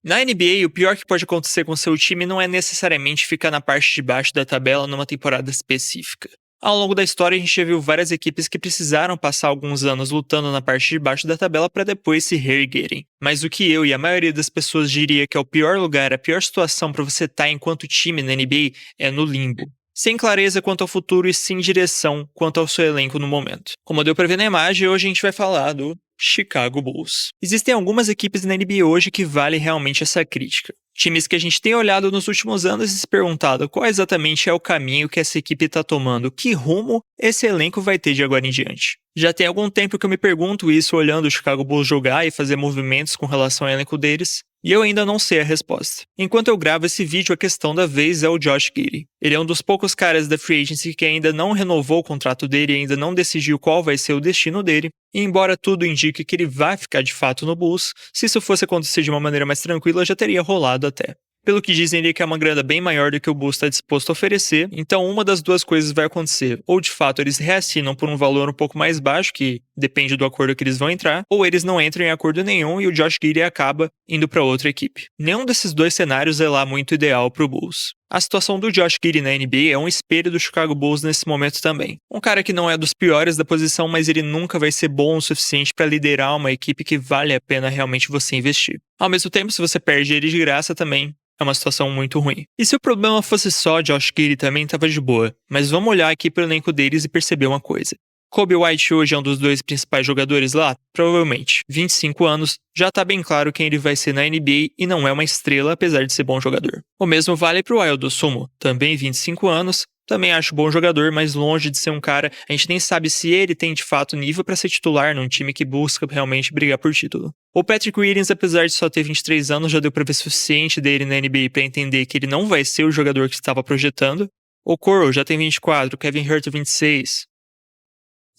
Na NBA, o pior que pode acontecer com seu time não é necessariamente ficar na parte de baixo da tabela numa temporada específica. Ao longo da história, a gente já viu várias equipes que precisaram passar alguns anos lutando na parte de baixo da tabela para depois se reerguerem. Mas o que eu e a maioria das pessoas diria que é o pior lugar, a pior situação para você estar enquanto time na NBA é no limbo. Sem clareza quanto ao futuro e sem direção quanto ao seu elenco no momento. Como deu pra ver na imagem, hoje a gente vai falar do Chicago Bulls. Existem algumas equipes na NBA hoje que valem realmente essa crítica. Times que a gente tem olhado nos últimos anos e se perguntado qual exatamente é o caminho que essa equipe está tomando, que rumo esse elenco vai ter de agora em diante. Já tem algum tempo que eu me pergunto isso olhando o Chicago Bulls jogar e fazer movimentos com relação ao elenco deles, e eu ainda não sei a resposta. Enquanto eu gravo esse vídeo, a questão da vez é o Josh Giddey. Ele é um dos poucos caras da Free Agency que ainda não renovou o contrato dele e ainda não decidiu qual vai ser o destino dele, e embora tudo indique que ele vai ficar de fato no Bulls, se isso fosse acontecer de uma maneira mais tranquila, já teria rolado até. Pelo que dizem ele que é uma grana bem maior do que o Bulls está disposto a oferecer, então uma das duas coisas vai acontecer. Ou de fato eles reassinam por um valor um pouco mais baixo, que depende do acordo que eles vão entrar, ou eles não entram em acordo nenhum e o Josh Giddey acaba indo para outra equipe. Nenhum desses dois cenários é lá muito ideal para o Bulls. A situação do Josh Giddey na NBA é um espelho do Chicago Bulls nesse momento também. Um cara que não é dos piores da posição, mas ele nunca vai ser bom o suficiente para liderar uma equipe que vale a pena realmente você investir. Ao mesmo tempo, se você perde ele de graça também, é uma situação muito ruim. E se o problema fosse só Josh Giddey também tava de boa, mas vamos olhar aqui pro elenco deles e perceber uma coisa. Kobe White hoje é um dos dois principais jogadores lá? Provavelmente. 25 anos, já tá bem claro quem ele vai ser na NBA e não é uma estrela apesar de ser bom jogador. O mesmo vale pro Ayo Dosunmu, também 25 anos, também acho bom jogador, mas longe de ser um cara, a gente nem sabe se ele tem de fato nível para ser titular num time que busca realmente brigar por título. O Patrick Williams, apesar de só ter 23 anos, já deu pra ver o suficiente dele na NBA para entender que ele não vai ser o jogador que estava projetando. O Coro já tem 24, Kevin Huerter 26,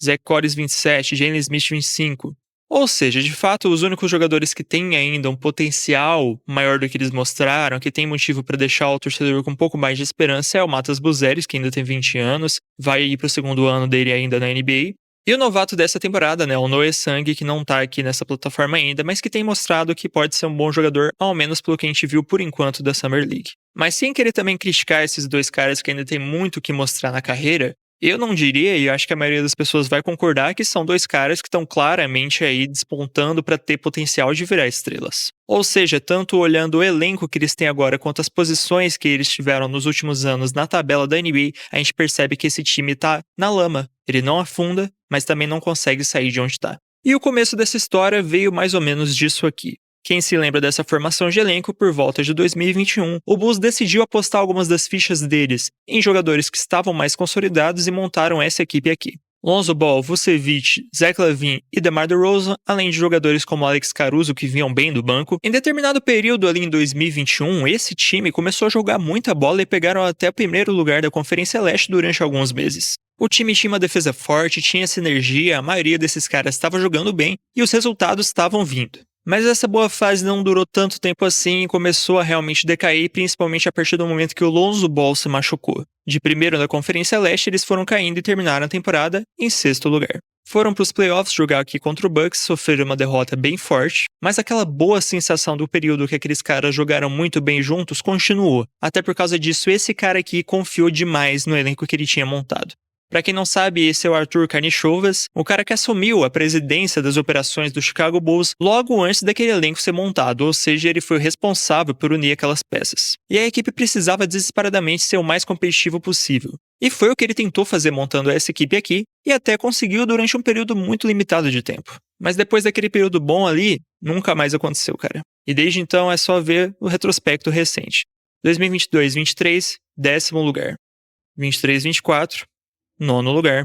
Zach Collins 27, Jalen Smith 25. Ou seja, de fato, os únicos jogadores que têm ainda um potencial maior do que eles mostraram, que tem motivo para deixar o torcedor com um pouco mais de esperança, é o Matas Buzeres, que ainda tem 20 anos, vai ir para o segundo ano dele ainda na NBA. E o novato dessa temporada, né, o Noah Sang, que não tá aqui nessa plataforma ainda, mas que tem mostrado que pode ser um bom jogador, ao menos pelo que a gente viu por enquanto da Summer League. Mas sem querer também criticar esses dois caras que ainda tem muito o que mostrar na carreira, eu não diria, e acho que a maioria das pessoas vai concordar, que são dois caras que estão claramente aí despontando para ter potencial de virar estrelas. Ou seja, tanto olhando o elenco que eles têm agora quanto as posições que eles tiveram nos últimos anos na tabela da NBA, a gente percebe que esse time tá na lama. Ele não afunda, mas também não consegue sair de onde tá. E o começo dessa história veio mais ou menos disso aqui. Quem se lembra dessa formação de elenco, por volta de 2021, o Bulls decidiu apostar algumas das fichas deles em jogadores que estavam mais consolidados e montaram essa equipe aqui. Lonzo Ball, Vucevic, Zach LaVine e DeMar DeRozan, além de jogadores como Alex Caruso que vinham bem do banco. Em determinado período ali em 2021, esse time começou a jogar muita bola e pegaram até o primeiro lugar da Conferência Leste durante alguns meses. O time tinha uma defesa forte, tinha sinergia, a maioria desses caras estava jogando bem e os resultados estavam vindo. Mas essa boa fase não durou tanto tempo assim e começou a realmente decair, principalmente a partir do momento que o Lonzo Ball se machucou. De primeiro na Conferência Leste, eles foram caindo e terminaram a temporada em sexto lugar. Foram para os playoffs jogar aqui contra o Bucks, sofreram uma derrota bem forte, mas aquela boa sensação do período que aqueles caras jogaram muito bem juntos continuou. Até por causa disso, esse cara aqui confiou demais no elenco que ele tinha montado. Pra quem não sabe, esse é o Arthur Karnisovas, o cara que assumiu a presidência das operações do Chicago Bulls logo antes daquele elenco ser montado, ou seja, ele foi o responsável por unir aquelas peças. E a equipe precisava desesperadamente ser o mais competitivo possível. E foi o que ele tentou fazer montando essa equipe aqui, e até conseguiu durante um período muito limitado de tempo. Mas depois daquele período bom ali, nunca mais aconteceu, cara. E desde então é só ver o retrospecto recente. 2022-23, 10º lugar. 23-24, nono lugar.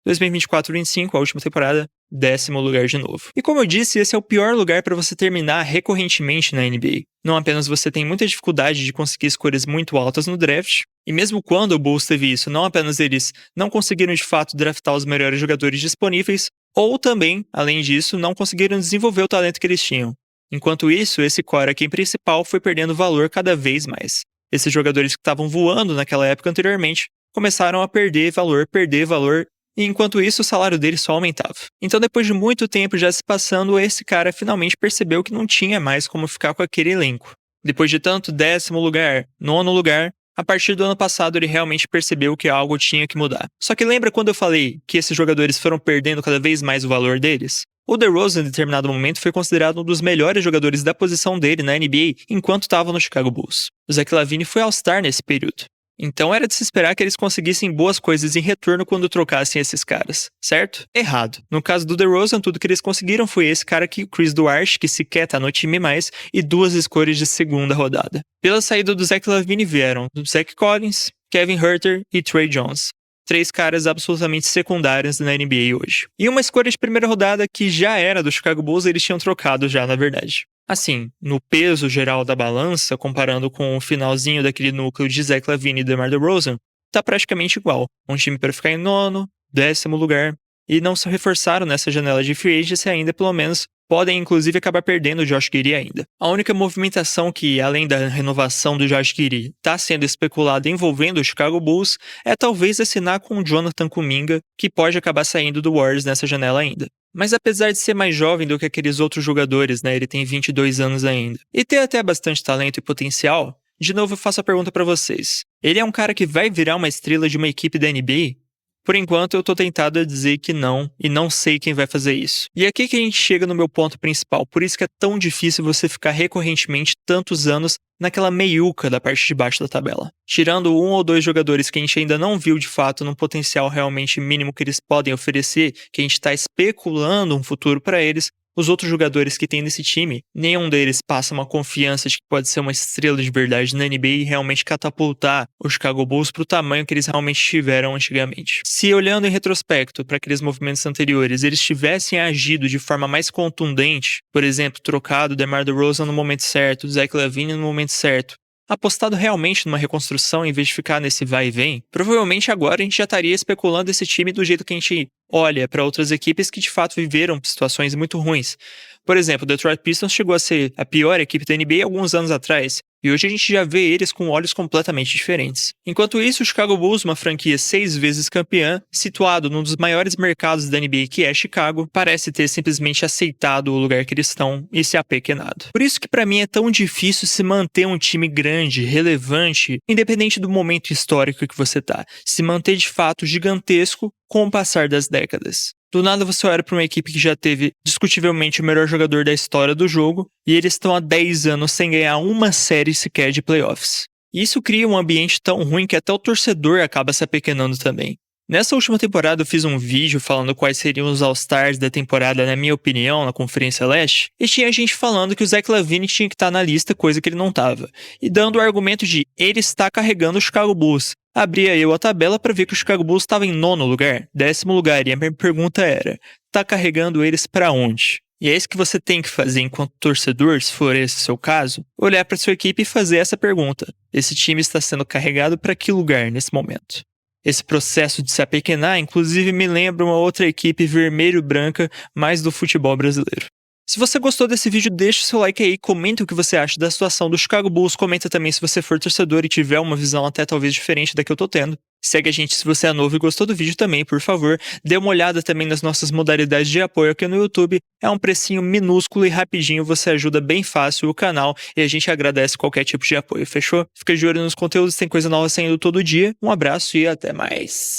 2024-25, a última temporada, 10º lugar de novo. E como eu disse, esse é o pior lugar para você terminar recorrentemente na NBA. Não apenas você tem muita dificuldade de conseguir escolhas muito altas no draft, e mesmo quando o Bulls teve isso, não apenas eles não conseguiram de fato draftar os melhores jogadores disponíveis, ou também, além disso, não conseguiram desenvolver o talento que eles tinham. Enquanto isso, esse core aqui principal foi perdendo valor cada vez mais. Esses jogadores que estavam voando naquela época anteriormente começaram a perder valor e enquanto isso o salário dele só aumentava. Então depois de muito tempo já se passando, esse cara finalmente percebeu que não tinha mais como ficar com aquele elenco. Depois de tanto 10º lugar, 9º lugar, a partir do ano passado ele realmente percebeu que algo tinha que mudar. Só que lembra quando eu falei que esses jogadores foram perdendo cada vez mais o valor deles? O DeRozan, em determinado momento, foi considerado um dos melhores jogadores da posição dele na NBA enquanto estava no Chicago Bulls. O Zach LaVine foi All-Star nesse período. Então era de se esperar que eles conseguissem boas coisas em retorno quando trocassem esses caras, certo? Errado. No caso do DeRozan, tudo que eles conseguiram foi esse cara aqui, o Chris Duarte, que sequer tá no time mais, e 2 escolhas de segunda rodada. Pela saída do Zach LaVine vieram Zach Collins, Kevin Huerter e Trey Jones. 3 caras absolutamente secundários na NBA hoje. E uma escolha de primeira rodada que já era do Chicago Bulls, eles tinham trocado já, na verdade. Assim, no peso geral da balança, comparando com o finalzinho daquele núcleo de Zach LaVine e DeMar DeRozan, tá praticamente igual. Um time para ficar em 9º, 10º lugar, e não se reforçaram nessa janela de free agency ainda, pelo menos podem inclusive acabar perdendo o Josh Giddey ainda. A única movimentação que, além da renovação do Josh Giddey, está sendo especulada envolvendo o Chicago Bulls é talvez assinar com o Jonathan Kuminga, que pode acabar saindo do Warriors nessa janela ainda. Mas apesar de ser mais jovem do que aqueles outros jogadores, ele tem 22 anos ainda, e ter até bastante talento e potencial, de novo eu faço a pergunta para vocês. Ele é um cara que vai virar uma estrela de uma equipe da NBA? Por enquanto, eu tô tentado a dizer que não, e não sei quem vai fazer isso. E aqui que a gente chega no meu ponto principal, por isso que é tão difícil você ficar recorrentemente tantos anos naquela meiuca da parte de baixo da tabela. Tirando 1 ou 2 jogadores que a gente ainda não viu de fato num potencial realmente mínimo que eles podem oferecer, que a gente tá especulando um futuro para eles, os outros jogadores que tem nesse time, nenhum deles passa uma confiança de que pode ser uma estrela de verdade na NBA e realmente catapultar o Chicago Bulls para o tamanho que eles realmente tiveram antigamente. Se olhando em retrospecto para aqueles movimentos anteriores, eles tivessem agido de forma mais contundente, por exemplo, trocado o DeMar DeRozan no momento certo, o Zach LaVine no momento certo, apostado realmente numa reconstrução em vez de ficar nesse vai e vem, provavelmente agora a gente já estaria especulando esse time do jeito que a gente olha para outras equipes que de fato viveram situações muito ruins. Por exemplo, o Detroit Pistons chegou a ser a pior equipe da NBA alguns anos atrás, e hoje a gente já vê eles com olhos completamente diferentes. Enquanto isso, o Chicago Bulls, uma franquia 6 vezes campeã, situado num dos maiores mercados da NBA que é Chicago, parece ter simplesmente aceitado o lugar que eles estão e se apequenado. Por isso que para mim é tão difícil se manter um time grande, relevante, independente do momento histórico que você tá, se manter de fato gigantesco com o passar das décadas. Do nada você olha para uma equipe que já teve discutivelmente o melhor jogador da história do jogo e eles estão há 10 anos sem ganhar uma série sequer de playoffs. E isso cria um ambiente tão ruim que até o torcedor acaba se apequenando também. Nessa última temporada eu fiz um vídeo falando quais seriam os All-Stars da temporada, na minha opinião, na Conferência Leste, e tinha gente falando que o Zach LaVine tinha que estar na lista, coisa que ele não estava, e dando o argumento de ele está carregando o Chicago Bulls. Abria eu a tabela para ver que o Chicago Bulls estava em 9º lugar, 10º lugar, e a minha pergunta era, tá carregando eles para onde? E é isso que você tem que fazer enquanto torcedor, se for esse o seu caso, olhar para sua equipe e fazer essa pergunta. Esse time está sendo carregado para que lugar nesse momento? Esse processo de se apequenar, inclusive, me lembra uma outra equipe vermelho-branca, mais do futebol brasileiro. Se você gostou desse vídeo, deixa o seu like aí, comenta o que você acha da situação do Chicago Bulls, comenta também se você for torcedor e tiver uma visão até talvez diferente da que eu tô tendo. Segue a gente se você é novo e gostou do vídeo também, por favor. Dê uma olhada também nas nossas modalidades de apoio aqui no YouTube. É um precinho minúsculo e rapidinho, você ajuda bem fácil o canal e a gente agradece qualquer tipo de apoio, fechou? Fica de olho nos conteúdos, tem coisa nova saindo todo dia. Um abraço e até mais.